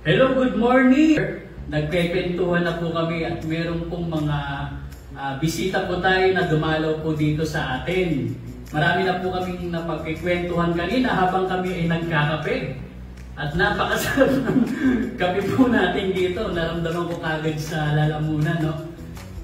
Hello, good morning! Nagkwentuhan na po kami at meron pong mga bisita po tayo na dumalaw po dito sa atin. Marami na po kaming napagkikwentuhan kanina habang kami ay nagkakape. At napakasarap ng kape po natin dito. Naramdaman ko kagad sa lalamunan, no?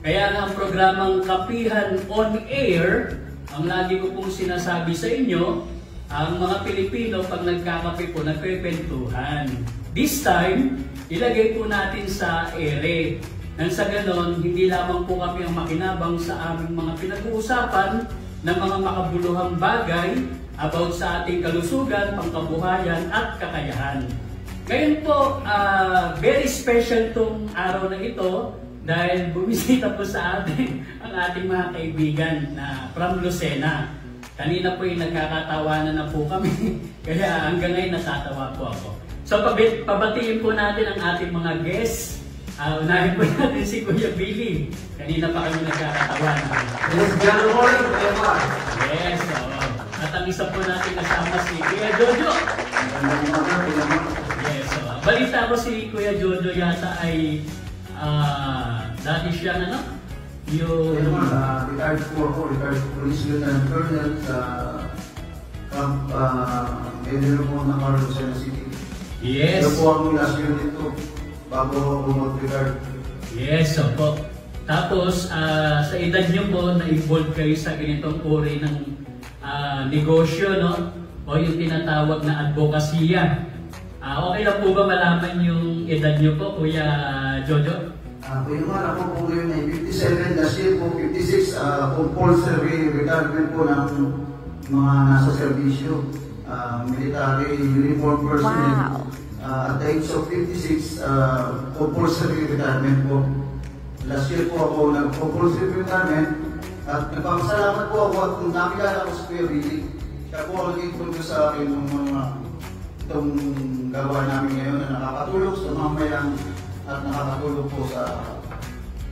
Kaya nga ang programang Kapihan on Air, ang lagi ko pong sinasabi sa inyo, ang mga Pilipino pag nagkakape po, nagkwentuhan. This time, ilagay po natin sa ere. Nang sa ganon, hindi lamang po kami ang makinabang sa aming mga pinag-uusapan ng mga makabuluhang bagay about sa ating kalusugan, pangkabuhayan at kakayahan. Ngayon po, very special tong araw na ito dahil bumisita po sa atin ang ating mga kaibigan na from Lucena. Kanina po yung nagkakatawanan na po kami, kaya hanggang ngayon natatawa po ako. So pabatiin po natin ang ating mga guests. Unahin po natin si Kuya Billy. Kanina pa kami nagkakatawanan. Yes, good morning, everyone. Yes, oo. At ang isa po natin kasama si Kuya Jojo. Yes, oo. Balita ko si Kuya Jojo yata ay dati siya ano? Yung retired police lieutenant colonel sa Camp Medero po ng Lucena City. Yes. Ito po ang last year dito bago ako mag-retire. Yes, opo. Tapos sa edad niyo po, na-involve kayo sa ganitong uri ng negosyo, no? O yung tinatawag na advokasya. Okay lang po ba malaman yung edad niyo po, Kuya Jojo? Kuya man, ako po ngayon ay 57, last year po 56, compulsory retirement po ng mga nasa servisyo, military uniform personnel. Wow. At the age of 56, compulsory retirement po. Last year po ako nag-compulsory retirement at nagpapasalamat po ako at kung nakilala ko sa Kuya Billy, siya po ang nag-introduce sa akin ng mga itong gawa namin ngayon na nakakatulong sa mamayan at nakakatulong po sa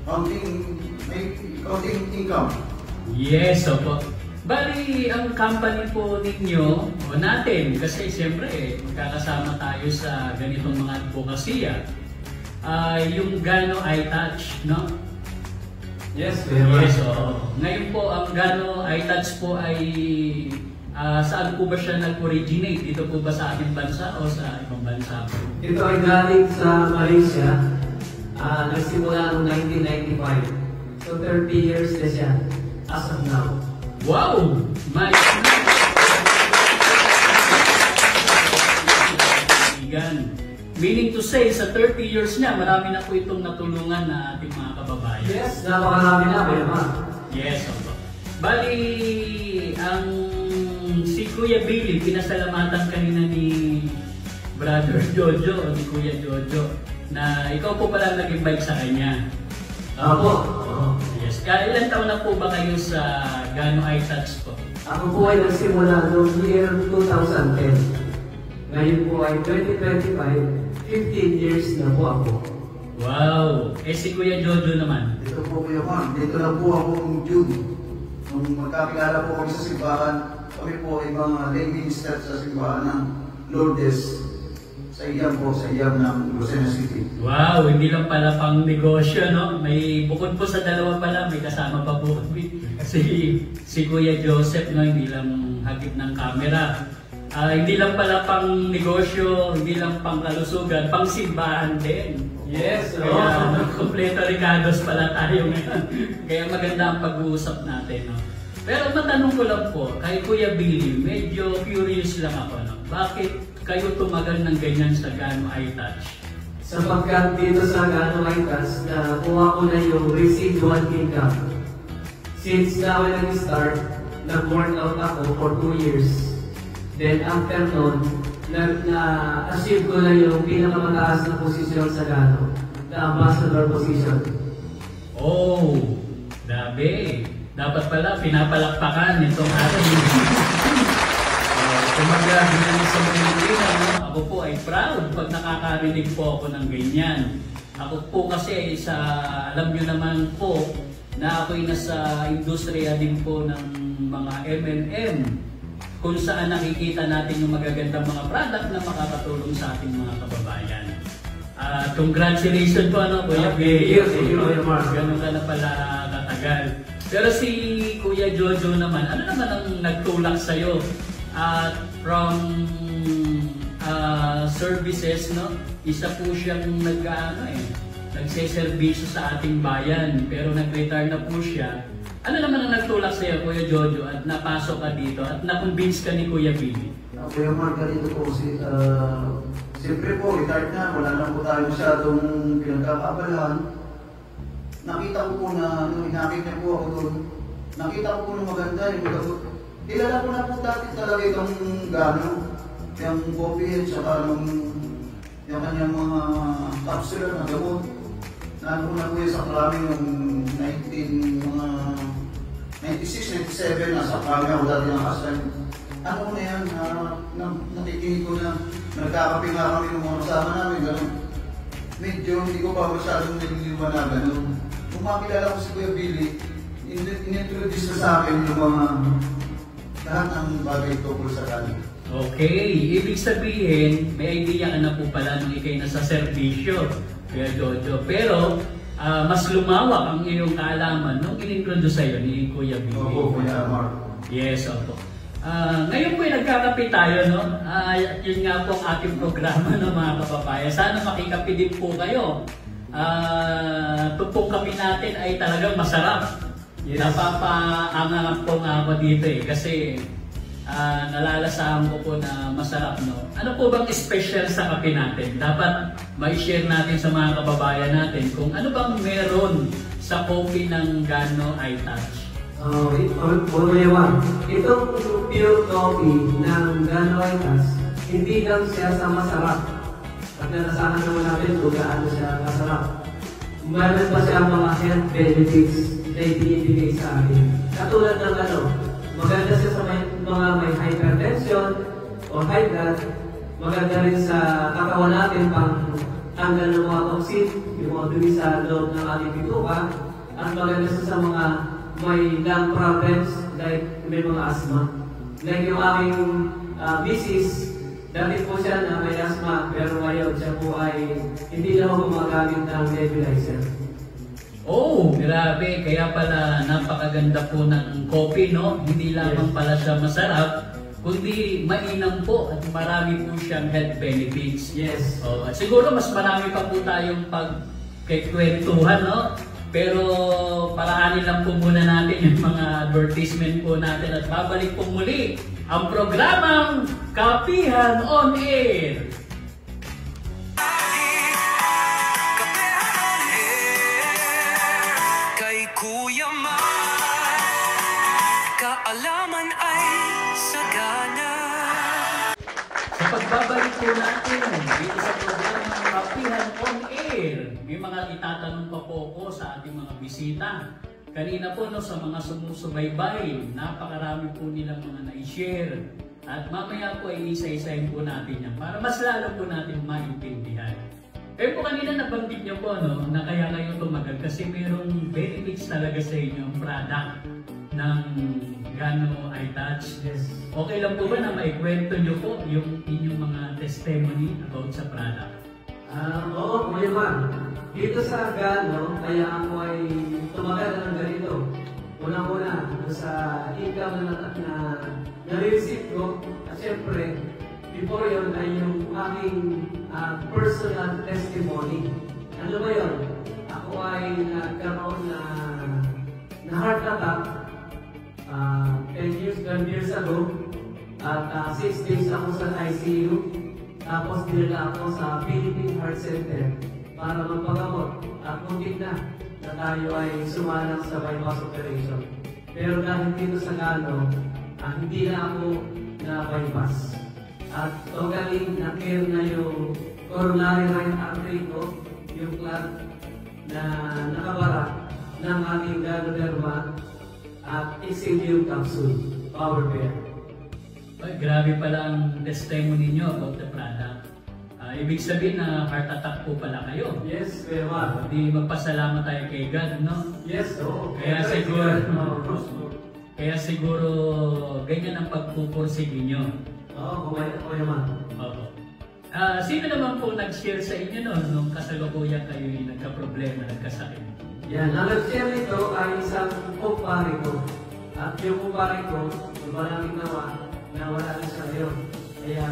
counting income. Yes, opo. Bali, ang company po ninyo, o natin, kasi siyempre, magkakasama tayo sa ganitong mga advokasya, yung Gano iTouch, no? Yes, Yes, oo. Ngayon po, ang Gano iTouch po ay saan po ba siya nag-originate? Dito po ba sa ating bansa o sa ibang bansa po? Ito ay galing sa Malaysia. Nagsimula noong 1995. So 30 years na siya as of now. Wow! My meaning to say, sa 30 years niya, marami na po itong natulungan na ating mga kababayan. Yes, napakarami na, Bema. Yes, opo. Bali, ang si Kuya Billy, pinasalamatan kanina ni Brother Jojo o ni Kuya Jojo na ikaw po pala nag-invite sa kanya. Ako. Yes. Kaya ilang taon na po ba kayo sa Gano iTouch po? Ako po ay nagsimula noong year 2010. Ngayon po ay 2025, 15 years na po ako. Wow! Si Kuya Jojo naman? Dito po Kuya Man, dito na po ako noong June. Nung magkakilala po kami sa simbahan, kami po ay mga lay minister sa simbahan ng Lourdes. Sa iyam ng Lucena City. Wow! Hindi lang pala pang negosyo, no? May bukod po sa dalawa pala, may kasama pa po kami. Si Kuya Joseph, no? Hindi lang hagip ng camera. Hindi lang pala pang negosyo, hindi lang pang kalusugan, pang simbahan din. Yes, Kaya kompleto Ricardos pala tayo ngayon. Kaya maganda ang pag-uusap natin, no? Pero matanong ko lang po, kay Kuya Billy, medyo curious lang ako, no? Bakit kayo tumagal ng ganyan sa Gano iTouch? Sapagkat dito sa Gano iTouch, nakuha ko na yung residual income. Since na ako nag-start, nag-workout ako for 2 years. Then after nun, na-achieve ko na yung pinakamataas na posisyon sa Gano, the ambassador position. Oh, dabe. Dapat pala pinapalakpakan itong ating kumaga ginanong sa Manila, no? Ako po ay proud pag nakakarinig po ako ng ganyan. Ako po kasi alam nyo naman po na ako'y nasa industriya din po ng mga M&M. kung saan nakikita natin yung magagandang mga product na makakatulong sa ating mga kababayan. Congratulations po, ano, Kuya Billy. Thank you, Kuya Mark. Ganun ka na pala katagal. Pero si Kuya Jojo naman, ano naman ang nagtulak sa'yo? From services, no? Isa po siyang nagseservisyo sa ating bayan, pero nag-retire na po siya. Ano naman ang nagtulak sa'yo, Kuya Jojo, at napasok ka dito at na-convince ka ni Kuya Billy? Kuya Mark, ganito po kasi, siyempre po, retired na, wala na po tayo masyadong pinagkakabalahan. Nakita ko po na, inakit niya po ako doon, nakita ko po na maganda yung gamot. Kilala ko na po dati talaga itong gano'n, yung coffee at saka yung kanyang mga capsule na gamot. Naano na po yun sa Krami yung 96, 97, nasa Krami ako dati ng kasal. Ano na yan, nakikinig ko na nagkakape nga kami ng mga kasama namin, gano'n. Medyo hindi ko pa masyadong nililiwan na gano'n. Kung makilala ko si Kuya Billy, in-introduce na sa akin yung mga lahat ng bagay tungkol sa kanin. Okay, ibig sabihin, may idea ka na po pala nung ikay nasa serbisyo, Kuya Jojo. Pero, mas lumawak ang iyong kaalaman nung in-introduce sa'yo ni Kuya Billy. Opo, Kuya Mark. Yes, opo. Ngayon po nagkakape tayo, no? Yun nga po ang ating programa, no, mga kababayan. Sana makikape din po kayo. Tupong kape natin ay talagang masarap. Yes. Napapaangang po nga ako dito kasi nalalasahan ko po na masarap, no? Ano po bang special sa kape natin? Dapat ma-share natin sa mga kababayan natin kung ano bang meron sa coffee ng Gano iTouch. Itong pure coffee ng Gano iTouch, hindi lang siya sa masarap. At nalasahan naman natin kung gaano siya masarap. Meron pa siya mga health benefits na ibinibigay sa atin. Katulad ng maganda siya sa mga may hypertension o high blood. Maganda rin sa katawan natin pang tanggal ng mga toxin, yung mga dumi sa loob ng ating bituka. At maganda siya sa mga may lung problems, like may mga asthma. Like yung aking misis, dati po siya na may asthma, pero ngayon siya po ay hindi na ako gumagamit ng nebulizer. Oh, grabe. Kaya pala napakaganda po ng coffee, no? Hindi lamang pala siya masarap, kundi mainam po at marami po siyang health benefits. Yes. At siguro mas marami pa po tayong pagkikwentuhan, no? Pero paraanin lang po muna natin yung mga advertisement po natin at babalik po muli ang programang Kapihan on Air. Kuya Mark, kaalaman ay sagana. Sa pagbabalik po natin dito sa programang Kapihan on Air, may mga itatanong pa po ako sa ating mga bisita. Kanina po, no, sa mga sumusubaybay, napakarami po nilang mga na-share. At mamaya po ay isa-isahin po natin yan para mas lalo po natin maintindihan. Kaya po kanina nabanggit niyo po, no, na kaya kayo tumagal kasi mayroong benefits talaga sa inyo ang product ng Gano iTouch. Yes. Okay lang po ba na maikwento niyo po yung inyong mga testimony about sa product? Oo, Kuya Mark. Dito sa Gano, kaya ako ay tumagal ng ganito. Unang-una, sa income na na-receive ko, at syempre, before yun ay yung aking personal testimony. Ano ba yun? Ako ay nagkaroon na heart attack 10 years ago at 6 days ako sa ICU. Tapos dinala ako sa Philippine Heart Center para magpagamot. At muntik na tayo ay sumalang sa bypass operation. Pero dahil dito sa Gano, hindi na ako na-bypass. At totally na-clear na yung coronary right artery ko, yung clot na nakabara ng ating ganoderma at Exilium capsule, power pair. Ay, grabe pala ang testimony niyo about the product. Ibig sabihin na heart attack po pala kayo. Yes, Kuya Mark. Di magpasalamat tayo kay God, no? Yes, oo. Kaya siguro ganyan ang pagpupursige niyo. Oo, Kuya Mark. Oo. Sino naman po nag-share sa inyo noon nung kasalukuyan kayo nagka-problema, nagkasakit? Yan, ang nag-share nito ay isang kumpare ko. At yung kumpare ko, maraming nawa na wala na siya ngayon. Kaya,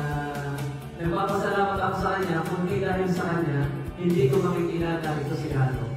nagpapasalamat ako sa kanya, kundi dahil sa kanya, hindi ko makikilala ito si Gano.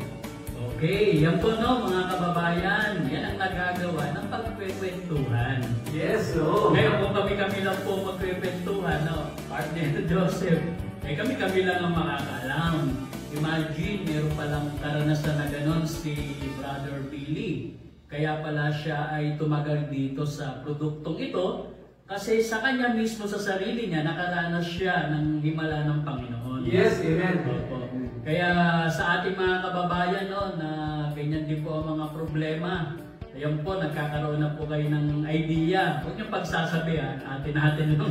Okay, yan po no mga kababayan, yan ang nagagawa ng pagkwekwentuhan. Yes, oo. Ngayon kung kami lang po magkwekwentuhan, no, partner Joseph, kami lang ang makakaalam. Imagine, meron palang karanasan na ganon si Brother Billy. Kaya pala siya ay tumagal dito sa produktong ito kasi sa kanya mismo sa sarili niya nakaranas siya ng himala ng Panginoon. Yes, amen. Opo. Kaya sa ating mga kababayan no, na ganyan din po ang mga problema, ayan po, nagkakaroon na po kayo ng idea. Huwag niyong pagsasabihan, atin lang.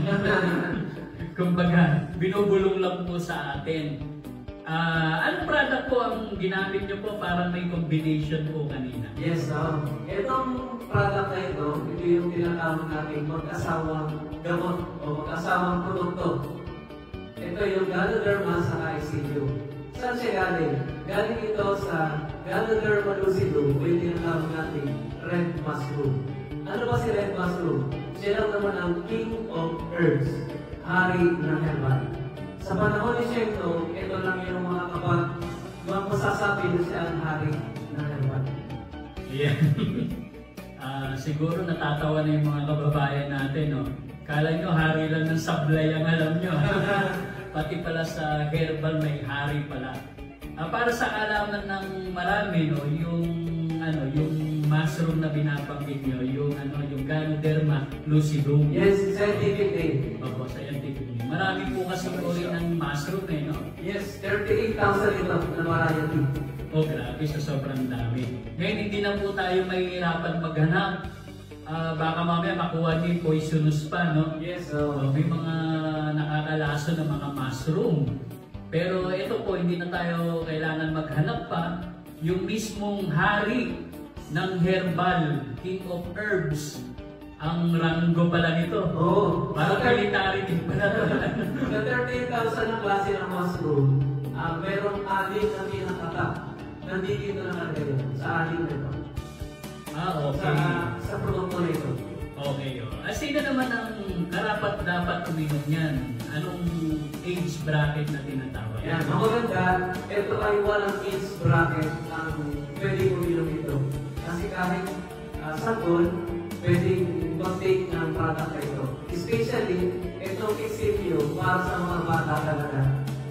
Kumbaga, binubulong lang po sa atin. Anong product po ang ginamit niyo po? Parang may combination po kanina. Yes, itong product na ito yung tinatawag natin mag-asawang gamot o mag-asawang produkto. Ito yung Ganoderma sa ICU. Saan siya galing? Galing ito sa Ganoderma lucidum o yung tinatawag natin red mushroom. Ano ba si red mushroom? Siya lang naman ang king of herbs, hari ng herbal. Sa panahon ni Shengto, ito lang yung mga kapag masasabi na siya ang hari ng herbal. Yeah. Siguro natatawa na yung mga kababayan natin, no? Kala nyo hari lang ng sablay ang alam nyo. Pati pala sa herbal may hari pala. Para sa kaalaman ng marami, no, yung mushroom na binabanggit nyo, yung Ganoderma lucidum. Yes, scientific name. Opo, scientific name. Marami po kasi uri ng mushroom no? Yes, 38,000 ito na variety. Oh, grabe, sa sobrang dami. Ngayon, hindi na po tayo mahihirapan maghanap. Baka mamaya makuha niyo poisonous pa, no? Yes, May mga nakakalaso ng mga mushroom. Pero ito po, hindi na tayo kailangan maghanap pa. Yung mismong hari ng herbal, king of herbs, ang ranggo pala nito. Oo. Parang military din pala. Sa 38,000 na klase ng mushroom, merong aling na pinakata. Nandito na nakalagay sa aling na ito. Okay. Sa produkto na ito. Okay. Sino naman ang karapat-dapat uminom niyan? Anong age bracket na tinatawag? Yan, ang maganda, ito ay walang age bracket ang pwede uminom ito. Kasi kahit sakon, pwede mag-take ng product na ito. Especially, itong XCPO para sa mga bata talaga.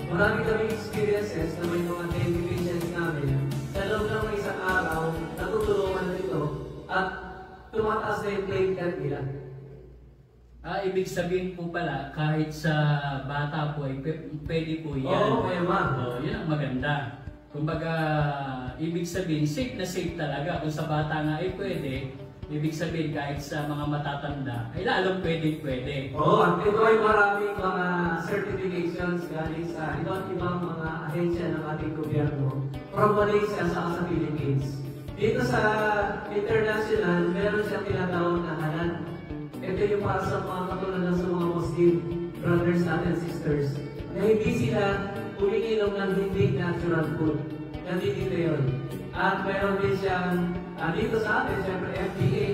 Marami kami experiences na may mga daily patients namin. Sa loob ng isang araw, natutulungan na ito at tumataas na yung platelet nila. Ibig sabihin po pala, kahit sa bata po ay pwede po yan. Oo, may ma. Yun ang maganda. Kumbaga, ibig sabihin, safe na safe talaga. Kung sa bata nga ay pwede, ibig sabihin kahit sa mga matatanda, ay lalong pwede. Oo, at ito ay maraming mga certifications galing sa iba't ibang mga ahensya ng ating gobyerno from Malaysia sa Philippines. Dito sa international, meron siyang tinatawag na halal. Ito yung para sa mga katulad sa mga Muslim brothers and sisters na hindi sila umiinom ng hindi natural food. Nandito yun. At meron din siyang dito sa atin, siyempre FDA,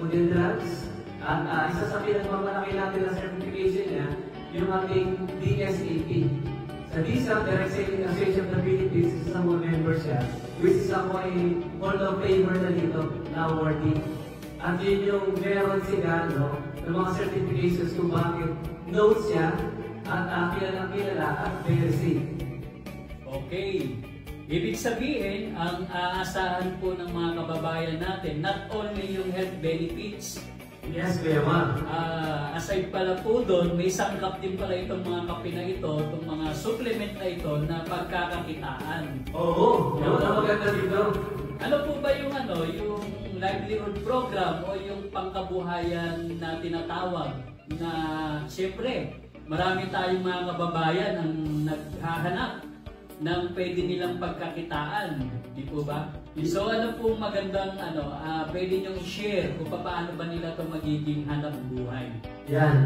Food and Drugs. At isa sa pinagmamalaki natin na certification niya, yung ating DSAP. Sa DSAP, Direct Selling Association of the Philippines, isa sa mga members siya, which is ako ay Hall of Favor na dito, na awardee. At yun yung meron sila, no, ng mga certifications kung bakit notes siya, at kilala at very safe. Okay. Ibig sabihin, ang aasahan po ng mga kababayan natin, not only yung health benefits. Yes, Kuya Ma'am. Aside pala po doon, may sangkap din pala itong mga kape na ito, itong mga supplement na ito na pagkakakitaan. Oo, yun ang maganda dito. Ano po ba yung yung livelihood program o yung pangkabuhayan na tinatawag na siyempre marami tayong mga kababayan ang naghahanap ng pwede nilang pagkakitaan, di po ba? So ano po magandang pwede niyong i-share kung paano ba nila ito magiging hanap buhay? Yan.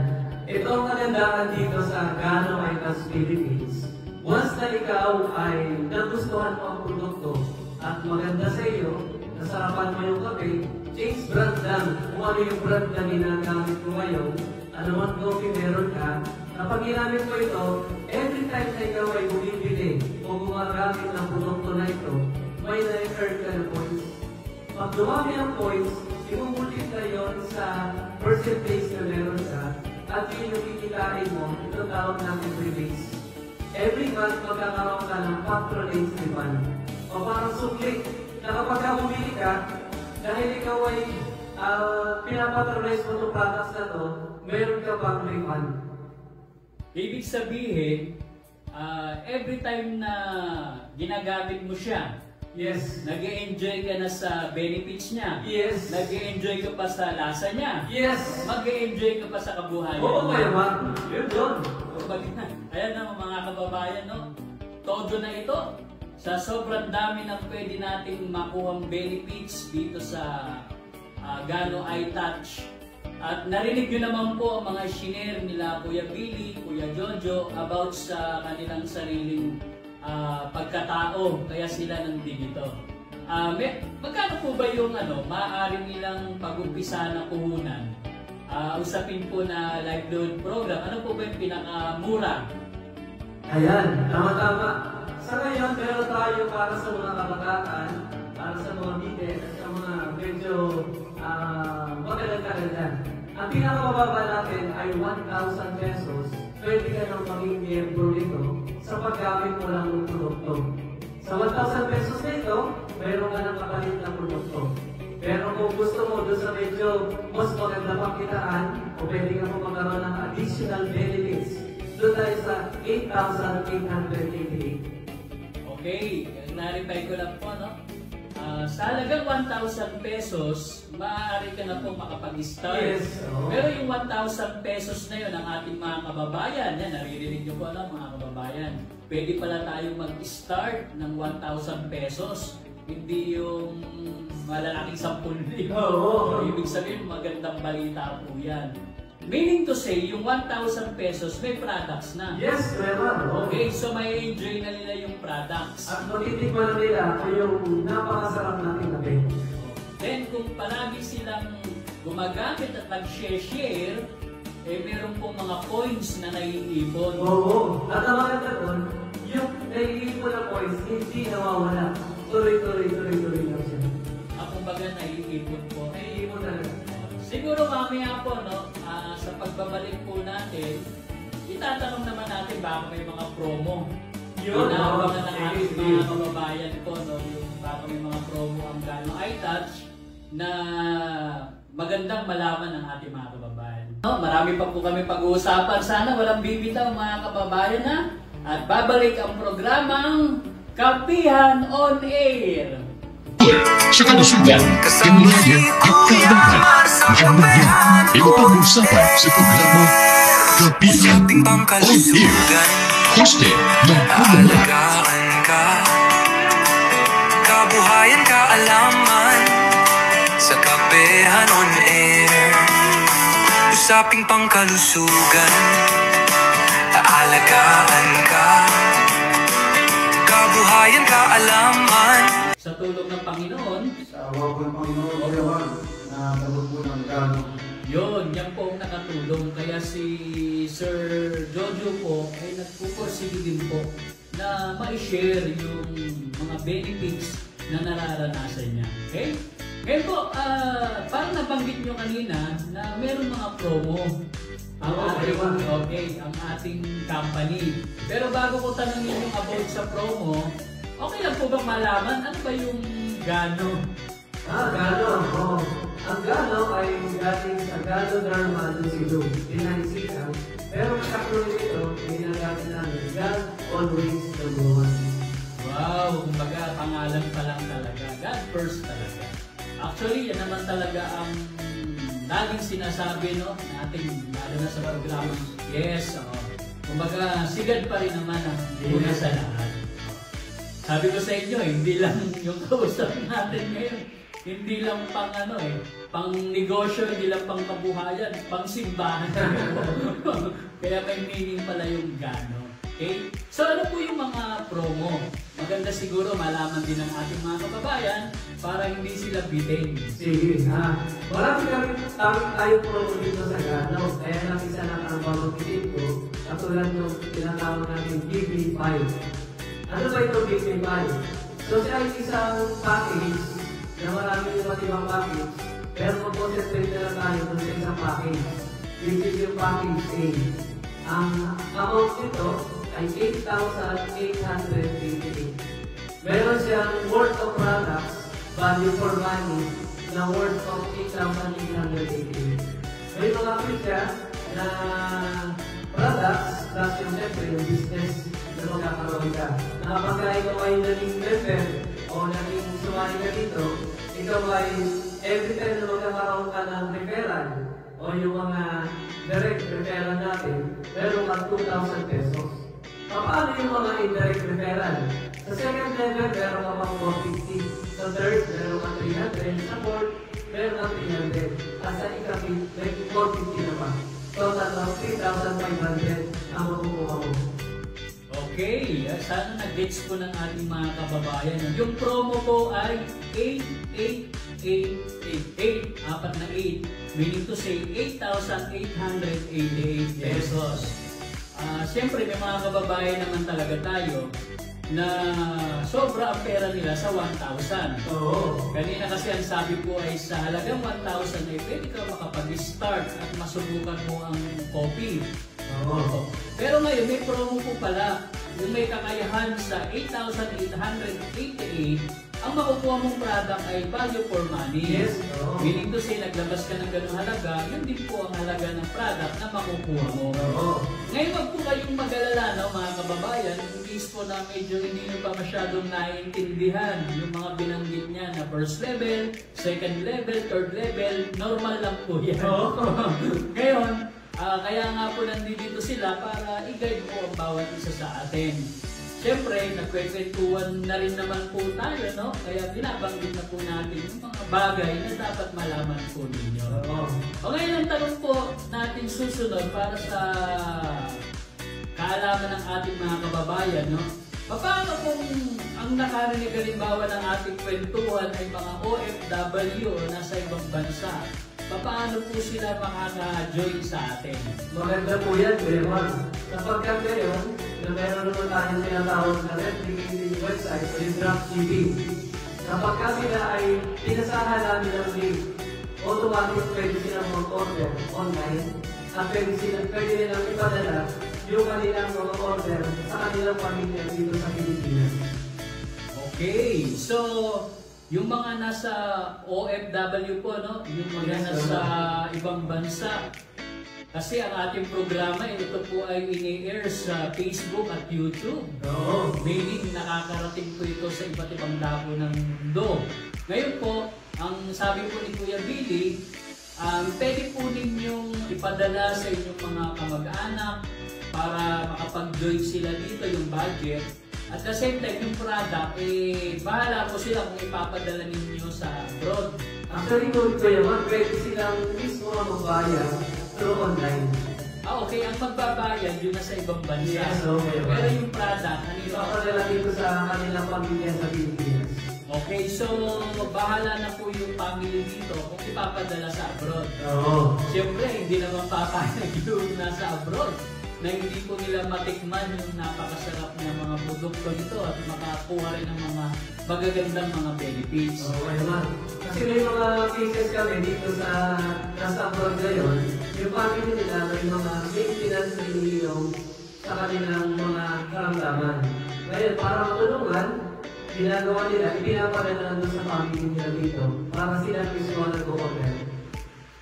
Ito ang kagandahan dito sa Gano Items Philippines. Once na ikaw ay nagustuhan mo ang produkto at maganda sa iyo, nasarapan mo yung kape, change brand lang. Kung ano yung brand na ginagamit mo ngayon, ano man coffee meron ka, kapag ginamit mo ito, every time na ikaw ay bumibili o gumagamit ng produkto na ito, may na-earn ka na points. Pag dumami ang points, imumultiply yun sa percentage na meron ka at yun yung kikitain mo, ito tawag natin rebates. Every month, magkakaroon ka ng patronage refund. O parang sukli, na kapag bumili ka, dahil ikaw ay pinapatronize mo itong products na to, meron ka pang refund. Ibig sabihin, every time na ginagamit mo siya, Yes. nag-e-enjoy ka na sa benefits niya. Yes. Nag-e-enjoy ka pa sa lasa niya. Yes. Mag-e-enjoy ka pa sa kabuhayan Oo, niya. mayaman. Yun doon. Ayan na mga kababayan, no? Todo na ito. Sa sobrang dami ng pwede nating makuhang benefits dito sa Gano iTouch. At narinig nyo naman po ang mga shinare nila Kuya Billy, Kuya Jojo about sa kanilang sariling pagkatao, kaya sila nandito. Magkano po ba yung maaari nilang pag-umpisa na puhunan? Usapin po na livelihood program, ano po ba yung pinakamura? Ayan, tama-tama. Sa ngayon, meron tayo para sa mga kabataan, para sa mga bidet, at sa mga medyo magandang-kagandan. Ang pinakamababa natin ay 1,000 pesos. Pwede ka nang maging miyembro nito sa paggamit mo lang ng produkto. Sa 1,000 pesos na ito, mayroon ka ng kapalit na produkto. Pero kung gusto mo doon sa medyo mas maganda pakitaan, o pwede ka mo magkaroon ng additional benefits, doon tayo sa 8,888. Okay, narify ko lang po, no? Sa halagang 1,000 pesos, maaari ka na po makapag-start. Yes. Oh. Pero yung 1,000 pesos na yun, ang ating mga kababayan, yan, naririnig nyo po mga kababayan, pwede pala tayong mag-start ng 1,000 pesos. Hindi yung malalaking 10,000. Oo. Ibig sabihin, magandang balita po yan. Meaning to say, yung 1,000 pesos may products na. Yes, meron. Okay, so may enjoy na nila yung products. At matitikman nila ay yung napakasarap natin kape. Then kung palagi silang gumagamit at nag-share, meron pong mga coins na naiipon. Oo. At ang maganda doon, yung naiipon na points, hindi nawawala. Tuloy lang siya. Kumbaga naiipon po. Naiipon talaga. Siguro mamaya po, no, sa pagbabalik po natin, itatanong naman natin baka may mga promo. Yun, Inaabangan ng ating mga kababayan po, no, yung baka may mga promo ang Gano iTouch na magandang malaman ng ating mga kababayan. No, marami pa po kami pag-uusapan. Sana walang bibitaw mga kababayan na. At babalik ang programang Kapihan on Air. Sa kalusugan, kanilagyan at kaalaman, mahalaman ito pag-usapan sa programa Kapihan on Air. Hosted ng Kulala. Alagaan ka, kabuhayan kaalaman sa Kapihan on Air. Usaping pangkalusugan, aalagaan ka, kabuhayan kaalaman. Sa tulong ng Panginoon, Sa awa po ng Panginoon, Kuya Juan, na nabot po ng Gano. yun, yan po ang nakatulong. Kaya si Sir Jojo po ay nagpupursige din po na ma-share yung mga benefits na nararanasan niya. Okay? Ngayon po, parang nabanggit nyo kanina na meron mga promo ang ang ating company. Pero bago ko tanongin yung about sa promo, okay lang po bang malaman ano ba yung Gano? Gano. Oh. Ang Gano ay galing sa Gano Dharma Lucido, Pinaisitan. Pero ang acronym nito, ginagamit namin, God always number one. Wow, kumbaga pangalan pa lang talaga. God first talaga. Actually, yan naman talaga ang laging sinasabi, no, natin, lalo na sa programa. Yes, kumbaga sigad pa rin naman ang una sa lahat. Sabi ko sa inyo, hindi lang yung kausap natin ngayon. hindi lang pang pang negosyo, hindi lang pang kabuhayan, pang simbahan. Kaya may meaning pala yung gano. Okay? So ano po yung mga promo? Maganda siguro malaman din ng ating mga kababayan para hindi sila bitin. Sige, marami tayo promo dito sa Gano. Kaya lang isa na ang pamagpitin ko, katulad ng tinatawag natin BB5. Ano ba ito BB5? So siya ay isang package na maraming iba't ibang package, pero mag-concentrate na lang tayo sa isang package, which is yung package A. Ang amount nito ay 8,888. Meron siyang worth of products, value for money, na worth of 8,888. May mga free siya na products, plus yung siyempre yung business na magkakaroon ka. Kapag ikaw ay naging member o naging sumali ka dito, ikaw ay every time na magkakaroon ka ng referral o yung mga direct referral natin, meron ka 2,000 pesos. Paano yung mga indirect referral? Sa second level, meron ka pang 450. Sa third, meron ka 300. Sa fourth, meron ka 300. At sa ikapit, may 450 naman. Total of 3,500 ang makukuha mo. Okay, sana nag-gets po ng ating mga kababayan. Yung promo po ay 88888, apat na 8, meaning to say 8,888 pesos. Siyempre may mga kababayan naman talaga tayo na sobra ang pera nila sa 1,000. Oo. Kanina kasi ang sabi ko ay sa halagang 1,000 ay pwede ka makapag-start at masubukan mo ang coffee. Oo. Pero ngayon may promo po pala, yung may kakayahan sa 8,888, ang makukuha mong product ay value for money. Yes. Oh. Meaning to say, naglabas ka ng ganung halaga, yun din po ang halaga ng product na makukuha mo. Oo. Ngayon wag po kayong mag-alala, no, mga kababayan, in case po na medyo hindi nyo pa masyadong naiintindihan yung mga binanggit niya na first level, second level, third level, normal lang po yan. Ngayon, kaya nga po nandito sila para i-guide po ang bawat isa sa atin. Siyempre, nagkwekwentuhan na rin naman po tayo, no? Kaya binabanggit na po natin yung mga bagay na dapat malaman po ninyo. O ngayon ang tanong po natin susunod para sa kaalaman ng ating mga kababayan, no? Paano kung ang nakarinig halimbawa ng ating kwentuhan ay mga OFW o nasa ibang bansa? Paano po sila makaka-join sa atin? Maganda po yan, Bewan. Kapag ngayon, na meron naman tayong tinatawag na replicating website o yung dropshipping. Kapag sila ay pinasahan namin ng link, automatic pwede silang mag-order online at pwede nilang ipadala yung kanilang mga order sa kanilang pamilya dito sa Pilipinas. Okay, so yung mga nasa OFW po, no? Yung mga nasa ibang bansa. Kasi ang ating programa, ito po ay ini-air sa Facebook at YouTube. Oo. Meaning, nakakarating po ito sa iba't ibang dako ng mundo. Ngayon po, ang sabi po ni Kuya Billy, pwede po ninyong ipadala sa inyong mga kamag-anak para makapag-join sila dito yung budget. At the same time, yung product, bahala po sila kung ipapadala ninyo sa abroad. Actually, kung ito naman, pwede silang mismo magbayad through online. Okay. Ang magbabayad, yun na sa ibang bansa. Yes, okay. Pero yung product, ipapadala dito sa kanilang pamilya sa Pilipinas. Okay, so bahala na po yung family dito kung ipapadala sa abroad. Oo. Siyempre, hindi naman papayag yung nasa abroad na hindi po nila matikman yung napakasarap na mga produkto nito at makakuha rin ng mga magagandang mga benefits. Okay naman. Kasi may mga cases kami dito sa nasa abroad ngayon, yung family nila may mga maintenance na iniinom sa kanilang mga karamdaman. Ngayon, para matulungan, ginagawa nila, ipinapadala doon sa family nila dito para sila mismo nag-o-order.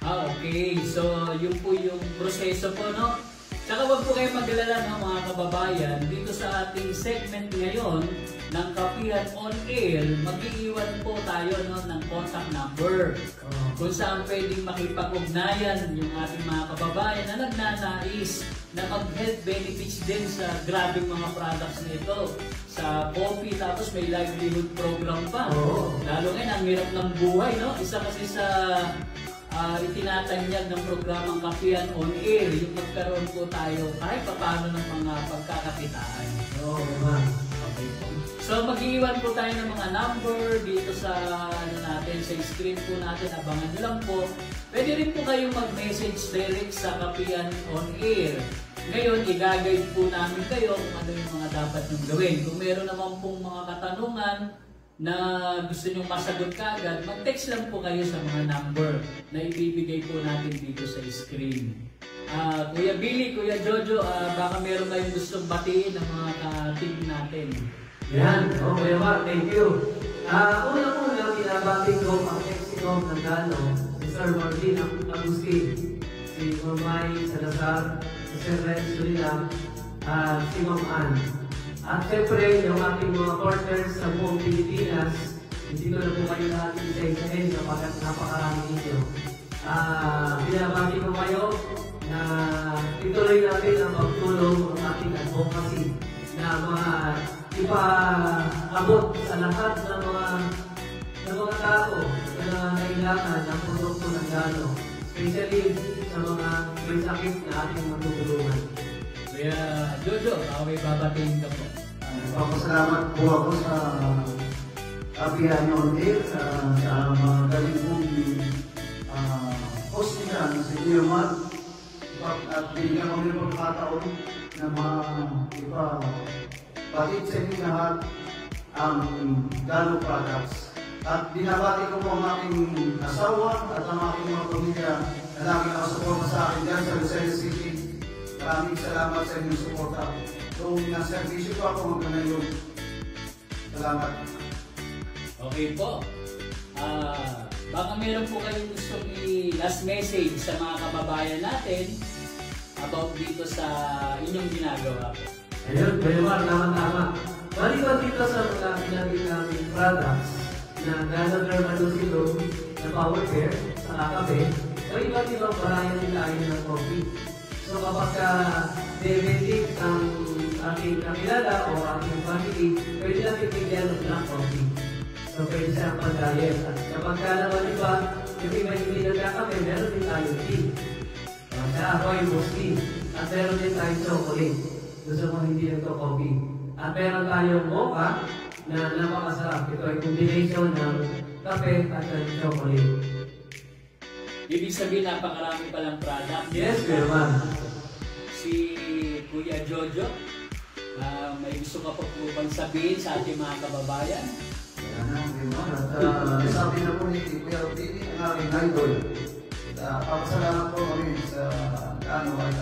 Okay. So, yun po yung proseso po, no? Tsaka wag po kayo mag-alala ng mga kababayan. Dito sa ating segment ngayon ng Kapihan On Air, mag-iiwan po tayo, no, ng contact number. Kung saan pwedeng makipag-ugnayan yung ating mga kababayan na nagnanais na mag-health benefits din sa grabing mga products na ito. sa coffee, tapos may livelihood program pa. Oo. Lalo ngayon, ang hirap ng buhay, no? Isa kasi sa itinatanyag ng programang Kapihan on Air, yung magkaroon po tayo kahit paano ng mga pagkakakitaan. Oo, diba? Okay po. So mag-iwan po tayo ng mga number dito sa natin, sa screen po natin, abangan nyo lang po. Pwede rin po kayong mag-message direct sa Kapihan on Air. Ngayon, i-guide po namin kayo kung ano yung mga dapat nyong gawin. Kung meron naman pong mga katanungan na gusto nyong masagot kaagad, mag-text lang po kayo sa mga number na ibibigay po natin dito sa screen. Kuya Billy, Kuya Jojo, baka meron kayong gustong batiin ng mga ka-team natin. Yan, okay Mark, thank you. Una-una, binabati ko ang ex-com ng Gano, si Sir Marvin Agustin, si Mamay Salazar, si Sir Renzo Lilam, si Ma'am Ann. At siyempre, yung ating mga partners sa buong Pilipinas, hindi ko na po kayo lahat isa-isahin kapag napakarami ninyo. Binabati ko kayo na ituloy natin ang pagtulong ng ating advocacy na ipaabot sa lahat ng mga tao na nangangailangan ng produkto ng Gano, especially sa mga may sakit na ating matutulungan. Kaya Jojo, may babatiin ka po. Nagpapasalamat po ako sa Kapihan on Air, sa mga galing kong host nila, si Kuya Mark, at binigyan kami ng pagkataon na ipapatid sa inyo lahat ang Gano products. At binabati ko po ang aking asawa at ang aking mga pamilya na lagi nakasuporta sa akin dyan sa Lucena City. Maraming salamat sa inyong suporta. Kung nasa-servisyo po ako hanggang ngayon. Salamat. Okay po. Baka meron po kayong gustong i-last message sa mga kababayan natin about dito sa inyong ginagawa po. Ayun, Belmar, tama-tama. Maliban dito sa mga pinagin namin products na Gano Dermatocilum na Power Care sa kape, may iba't ibang variety tayo ng coffee. So kapag diabetic ang aking kakilala o aking family, pwede natin bigyan ng black coffee. So pwede siyang pang-diet. At kapag naman iba, yung iba hindi nagkakape, meron din tayo tea. Kaya ako ay mostly. At meron din tayo chocolate. Gusto mo hindi nagko-coffee. At meron tayong mocha na napakasarap. Ito ay combination ng kape at chocolate. Ibig sabihin, napakarami palang product. Yes, German. Si Kuya Jojo, may gusto ka pa po bang sabihin sa ating mga kababayan? At sabi na po ni Kuya Rutini, ang aking idol. Papasalamat po kami sa Gano at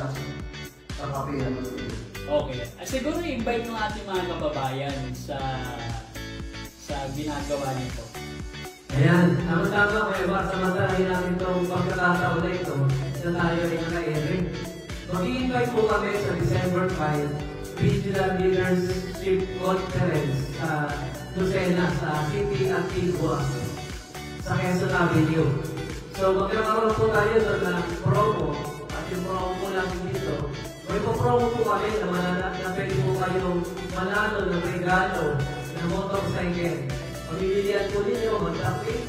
sa Kapihan. Okay. Siguro i-invite ng ating mga kababayan sa ginagawa nito. Ayan, tama-tama kayo ba? Samantalahin namin itong pagkakataon na ito na tayo ay naka-airing. Mag-i-invite po kami sa December 5 Regional Leadership Conference sa Lucena, sa City Antigua, sa Quezon Avenue. So magkakaroon po tayo ng promo at yung promo po namin dito. May po-promo po kami na pwede po kayong manalo ng regalo ng motorcycle. Pamimilihan po ninyo, mag-traffic,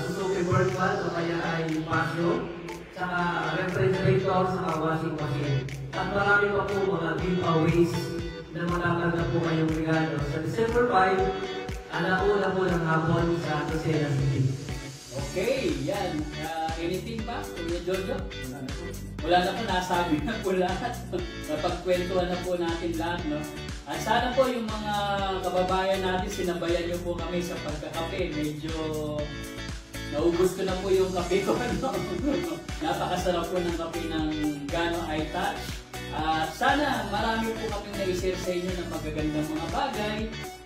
Suzuki Birdman o kaya ay Passion, saka refrigerator, saka washing machine. At marami pa po mga giveaways na matatanggap po kayong regalo. Sa December 5, alauna po ng hapon sa Lucena City. Okay, yan. Anything pa, Kuya Jojo? Wala na po, nasabi na po lahat. Napagkwentuhan na po natin lahat, no? At sana po yung mga kababayan natin, sinabayan niyo po kami sa pagkakape. Medyo naubos ko na po yung kape ko. No? Napakasarap po ng kape ng Gano iTouch. At sana marami po kaming na-share sa inyo ng magagandang mga bagay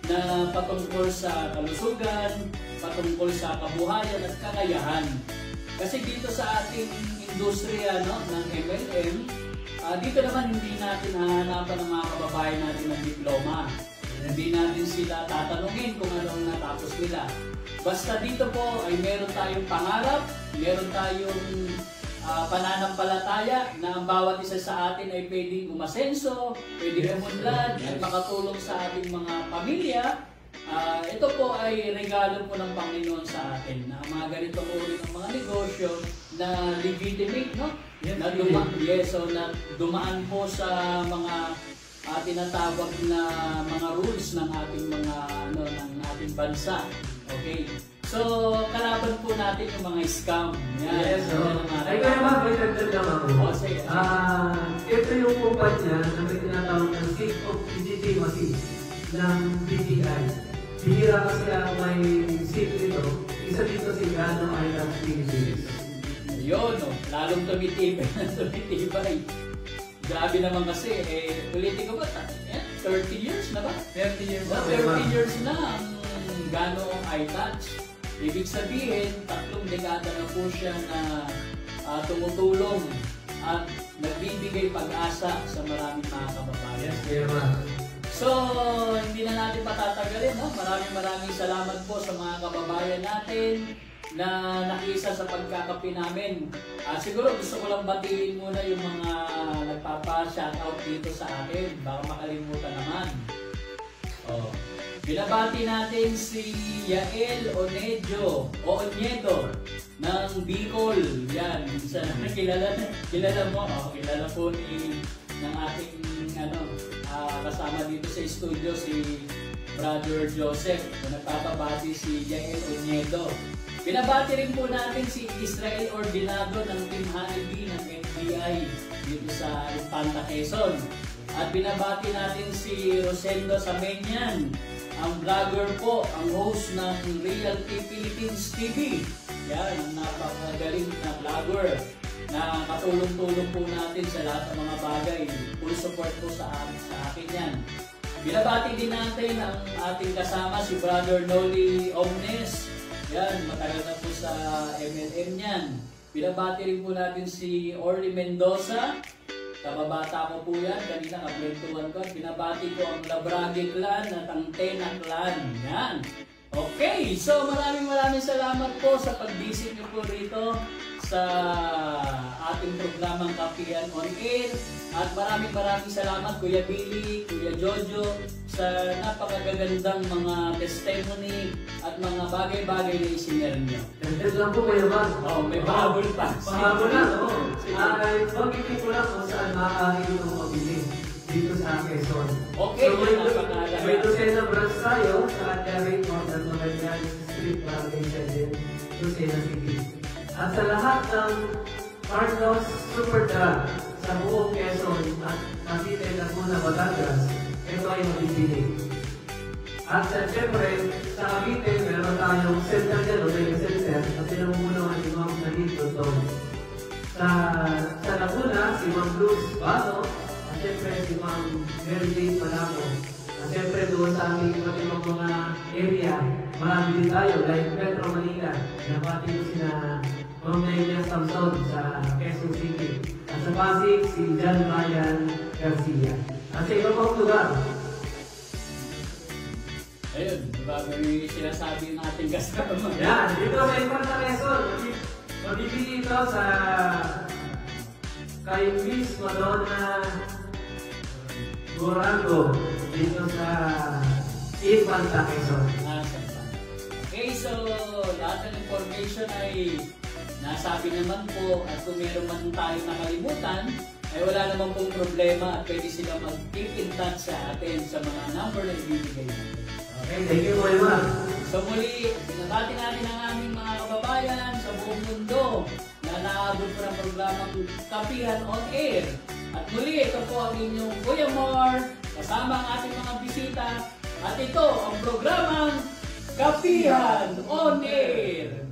na patungkol sa kalusugan, patungkol sa kabuhayan at kakayahan. Kasi dito sa ating industriya, no, ng MLM, dito naman hindi natin hahanapan ng mga kababayan natin ng diploma. Hindi natin sila tatanungin kung anong natapos nila. Basta dito po ay meron tayong pangarap, meron tayong pananampalataya na ang bawat isa sa atin ay pwedeng umasenso, pwedeng umunlad at makatulong sa ating mga pamilya. Ito po ay regalo po ng Panginoon sa atin na mga ganitong uri ng mga negosyo na legitimate, no? Na dumaan po sa mga tinatawag na mga rules ng ating mga ng ating bansa. Okay? So, kalaban po natin yung mga scam. Yan. Yes, ay kaya ba, may dagdag lang ako. Sige. Ito yung kumpanya na may tinatawag ng State of Legitimacy ng BPI. Bihira kasi ang may seat nito, isa dito si Gano Island Philippines. Yun, no? Lalong tumitibay na tumitibay. Grabe naman kasi, politiko ba? 30 years na ba? 30 years na. 30 years na ang Gano iTouch. Ibig sabihin, 3 dekada na po siya na tumutulong at nagbibigay pag-asa sa maraming mga kababayan. So, hindi na natin patatagalin, no? Maraming salamat po sa mga kababayan natin na nakiisa sa pagkakapi namin. Siguro gusto ko lang batiin muna yung mga nagpapa-shoutout dito sa akin. Baka makalimutan naman. Binabati natin si Yael Onedo ng Bicol. Yan, kilala mo, kilala po ng ating kasama dito sa studio si Brother Joseph na nagpapabati si Yael Onedo. Binabati rin po natin si Israel Ordinado ng Team Honeybee ng FBI dito sa Infanta, Quezon. At binabati natin si Rosendo Samenyan, ang vlogger po, ang host ng Realty Philippines TV. Yan, ang napakagaling na vlogger na katulong-tulong po natin sa lahat ng mga bagay. Full support po sa akin yan. Binabati din natin ang ating kasama si Brother Noli Omnes. Yan, matagal na po sa MLM yan. Binabati rin po natin si Orly Mendoza. Kababata ko po yan, kanina kaplentuhan ko. Binabati ko ang Labrage Clan at ang Tena Clan. Yan. Okay, so maraming salamat po sa pag-visit niyo po rito sa ating programang Kapihan on Air. At maraming salamat Kuya Billy, Kuya Jojo sa napakagagandang mga testimony at mga bagay-bagay na isinare niyo. Dagdag lang po kayo ba? May pahabol pa. Pahabol na, magiging ko lang kung saan maaaring ito mabili dito sa Quezon. Okay, so, may dosena branch tayo sa Atyarin, Northern Magallanes Street, Barangay 7, Dosena City. At sa lahat ng Carlos Superdrug sa buong Quezon at Cavite, Laguna, Batangas, ito ay mabibili. At siyempre, sa Cavite, meron tayong Central Lodega Center at pinamumunuan ni Ma'am Nanito doon. Sa Laguna, si Ma'am Luz Bato, at siyempre si Ma'am Mary Jane Malamo. At siyempre doon sa aming iba't ibang mga area, marami din tayo, like Metro Manila. Napati ko sina Ma'am Naina Samson sa Quezon City. At sa Pasig, si John Ryan Garcia. At sa iba pang lugar. Ayun, may sinasabi ng ating customer. Yan, dito sa Infanta Quezon. Mabibili ito sa kay Miss Madonna Durango dito sa Infanta Quezon. Okay, so lahat ng information ay nasabi naman po at kung meron man tayo nakalimutan, ay wala naman pong problema at pwede sila mag-keep in touch sa atin sa mga number na ibibigay natin. Okay, thank you very much. So muli, binabati natin ang aming mga kababayan sa buong mundo na naabot po ng programang Kapihan on Air. At muli, ito po ang inyong Kuya Mar, kasama ang ating mga bisita. At ito ang programang Kapihan on Air.